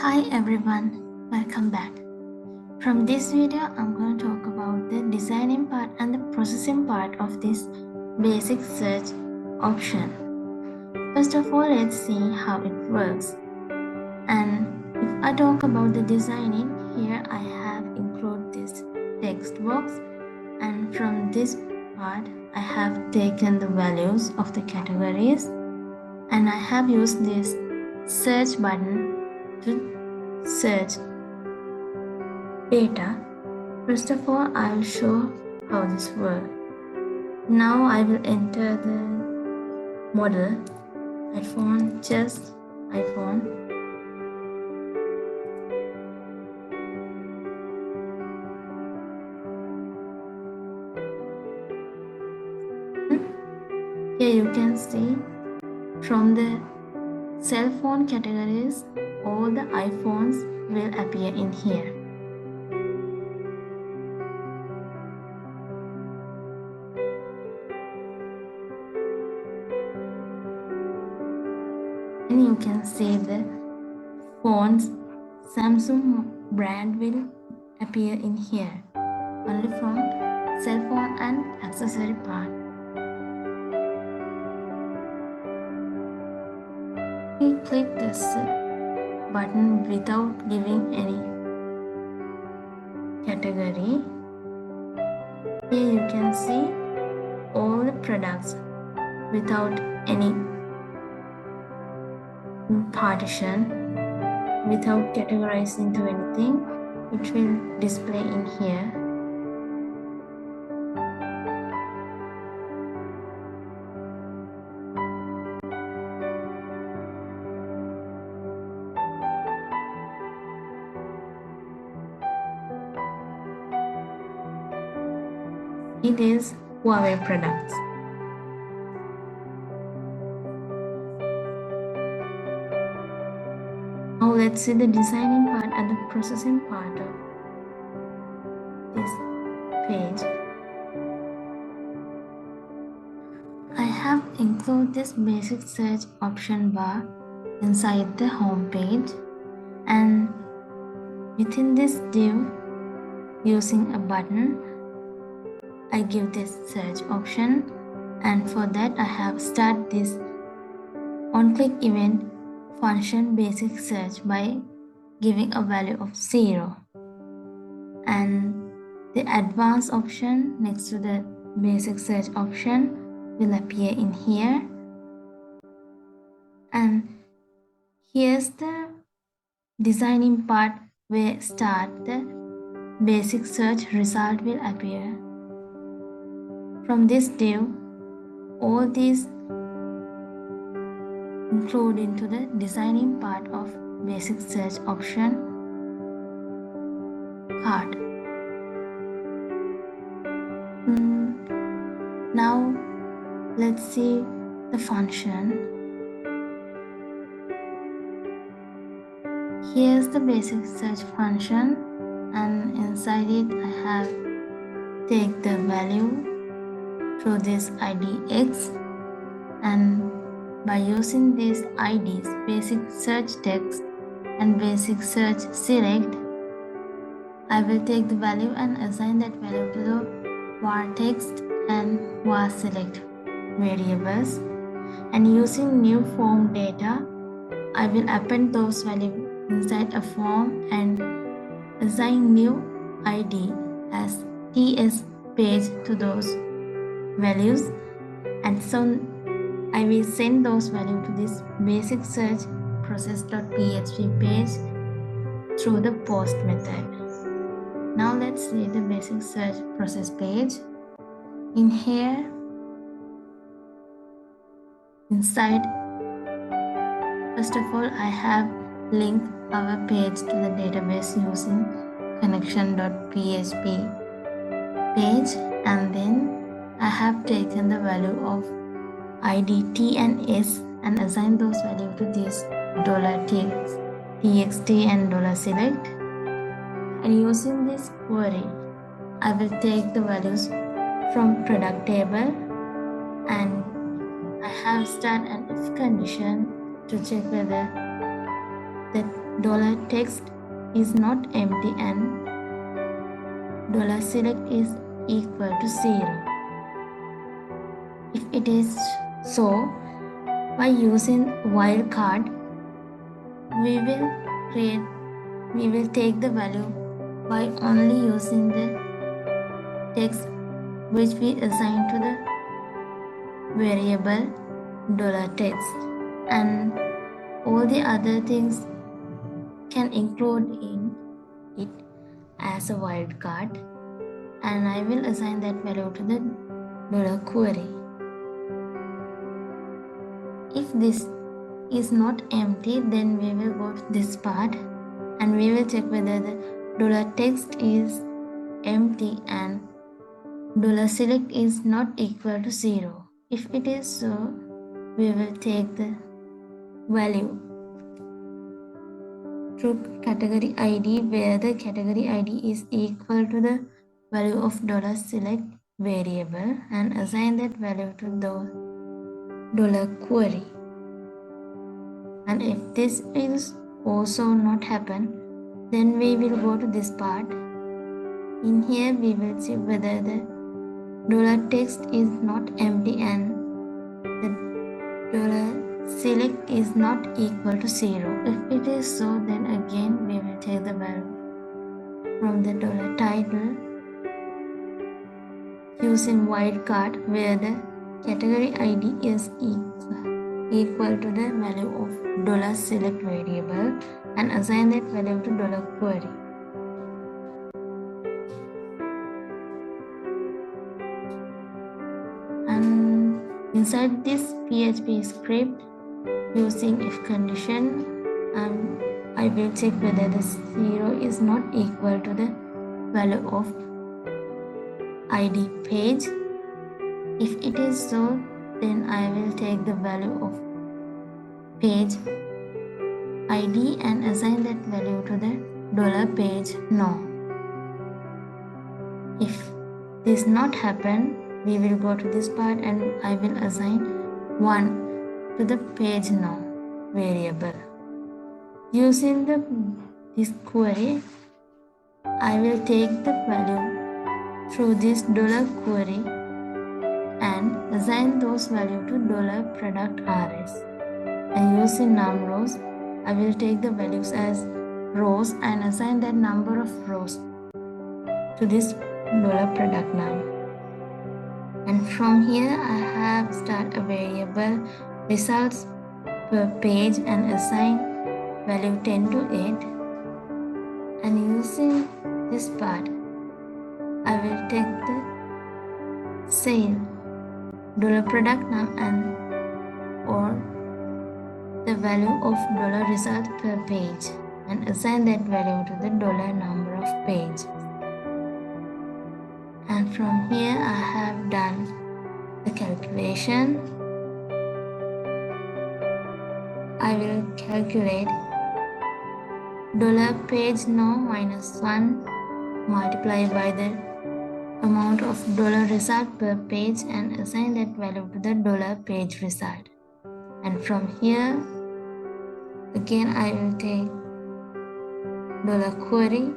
Hi everyone, welcome back. From this video, I'm going to talk about the designing part and the processing part of this basic search option. First of all, let's see how it works. And if I talk about the designing, here I have included this text box, and from this part, I have taken the values of the categories, and I have used this search button to search data. First of all, I will show how this works. Now I will enter the model iPhone, just iPhone. Here you can see from the cell phone categories, all the iPhones will appear in here. And you can see the phones Samsung brand will appear in here, only from cell phone and accessory part. We click this button without giving any category. Here you can see all the products without any partition, without categorizing to anything, which will display in here. It is Huawei products. Now let's see the designing part and the processing part of this page. I have included this basic search option bar inside the home page, and within this div, using a button, I give this search option, and for that I have started this on-click event function basic search by giving a value of 0. And the advanced option next to the basic search option will appear in here. And here's the designing part where start the basic search result will appear. From this div, all these include into the designing part of basic search option card. Now let's see the function. Here's the basic search function, and inside it I have take the value through this ID X, and by using these IDs, basic search text and basic search select, I will take the value and assign that value to the var text and var select variables. And using new form data, I will append those values inside a form and assign new ID as TS page to those values, and so I will send those values to this basic search process.php page through the post method. Now let's see the basic search process page. In here, inside, first of all, I have linked our page to the database using connection.php page, and then I have taken the value of ID T and S and assigned those values to this $txt and $select. And using this query, I will take the values from product table, and I have started an if condition to check whether the $text is not empty and $select is equal to 0. If it is so, by using wildcard, we will take the value by only using the text which we assign to the variable $text, and all the other things can include in it as a wildcard, and I will assign that value to the $query. If this is not empty, then we will go to this part and we will check whether the $text is empty and $select is not equal to 0. If it is so, we will take the value through category ID, where the category ID is equal to the value of $select variable, and assign that value to the $query. And if this is also not happen, then we will go to this part. In here we will see whether the $text is not empty and the $select is not equal to 0. If it is so, then again we will take the value from the $title using wildcard, where the category ID is equal to the value of $select variable, and assign that value to $query. And inside this PHP script, using if condition, I will check whether the 0 is not equal to the value of ID page. If it is so, then I will take the value of page ID and assign that value to the $page no. If this not happen, we will go to this part and I will assign 1 to the page no variable. Using this query, I will take the value through this $query and assign those values to $product rs. And using num rows, I will take the values as rows and assign that number of rows to this $product num. And from here I have start a variable results per page and assign value 10 to 8. And using this part, I will take the sale $product num and or the value of $result per page and assign that value to the $number of pages. And from here I have done the calculation. I will calculate $page no minus 1 multiplied by the amount of $result per page and assign that value to the $page result. And from here again I will take $query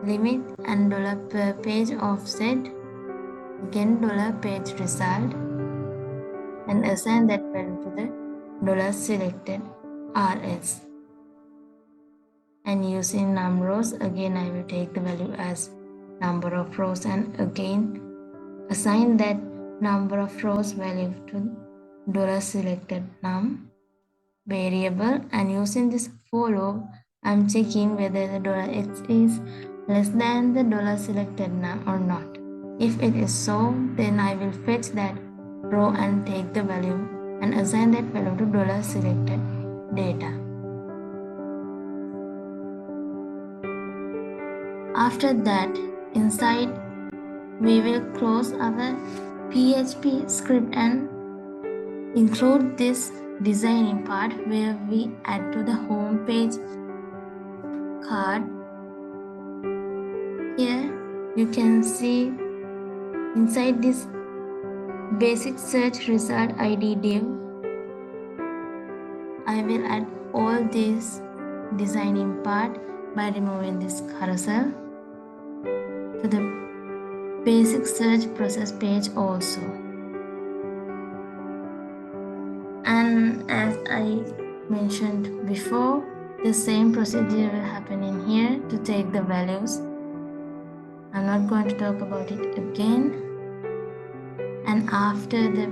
limit and $per page offset, again $page result, and assign that value to the $selected rs. And using num rows, again I will take the value as number of rows and again assign that number of rows value to $selected num variable. And using this for loop, I'm checking whether the $x is less than the $selected num or not. If it is so, then I will fetch that row and take the value and assign that value to $selected data. After that, inside we will close our PHP script and include this designing part where we add to the home page card. Here you can see inside this basic search result ID div, I will add all these designing part by removing this carousel to the basic search process page also. And as I mentioned before, the same procedure will happen in here to take the values. I'm not going to talk about it again. And after the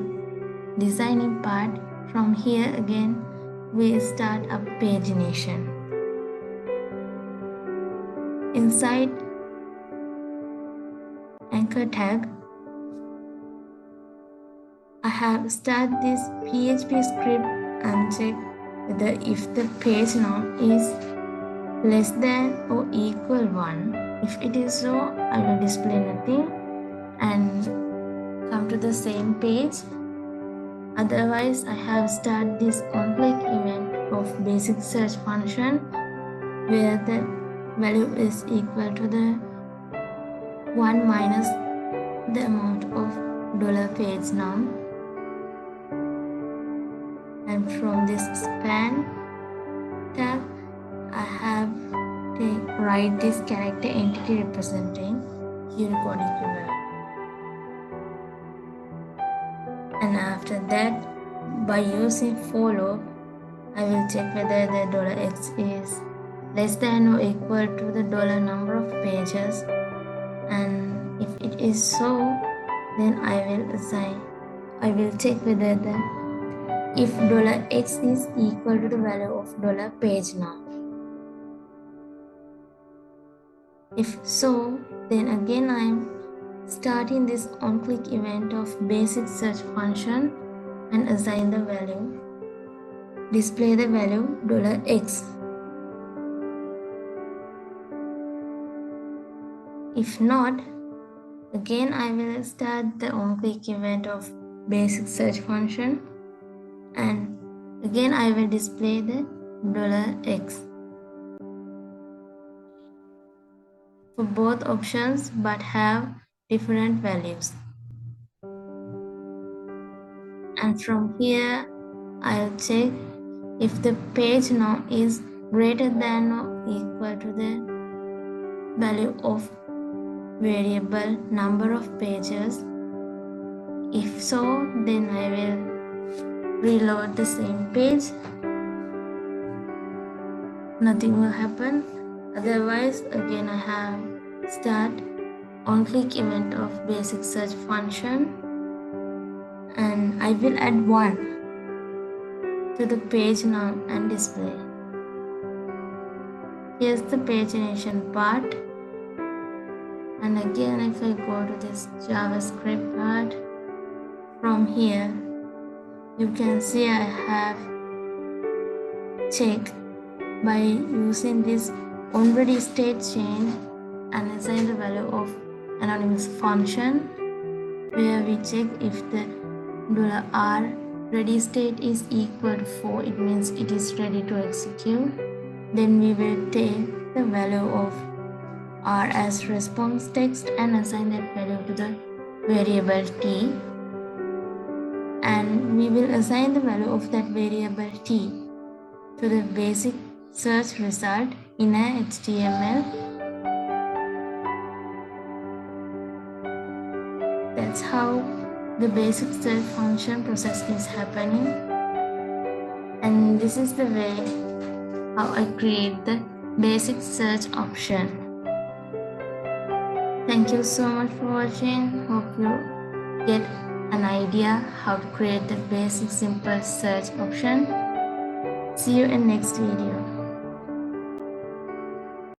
designing part, from here again, we start a pagination. Inside anchor tag, I have started this PHP script and check whether if the page name is less than or equal 1. If it is so, I will display nothing and come to the same page. Otherwise, I have started this on-click event of basic search function where the value is equal to the 1 minus the amount of $page num. And from this span tab, I have to write this character entity representing Unicode equivalent. And after that, by using for loop, I will check whether the $x is less than or equal to the number of pages. And if it is so, then I will check whether if $x is equal to the value of $page num. If so, then again I am starting this on-click event of basic search function and assign the value, display the value $x. If not, again I will start the on-click event of basic search function and again I will display the $x for both options but have different values. And from here I'll check if the page name is greater than or equal to the value of variable number of pages. If so, then I will reload the same page. Nothing will happen. Otherwise, again I have start on-click event of basic search function and I will add 1 to the page name and display. Here's the pagination part. And again, if I go to this JavaScript part, from here, you can see I have checked by using this onReady state change and assign the value of anonymous function where we check if the $R ready state is equal to 4, it means it is ready to execute. Then we will take the value of R as response text and assign that value to the variable t, and we will assign the value of that variable t to the basic search result in a HTML. That's how the basic search function process is happening, and this is the way how I create the basic search option. Thank you so much for watching. Hope you get an idea how to create the basic simple search option. See you in next video.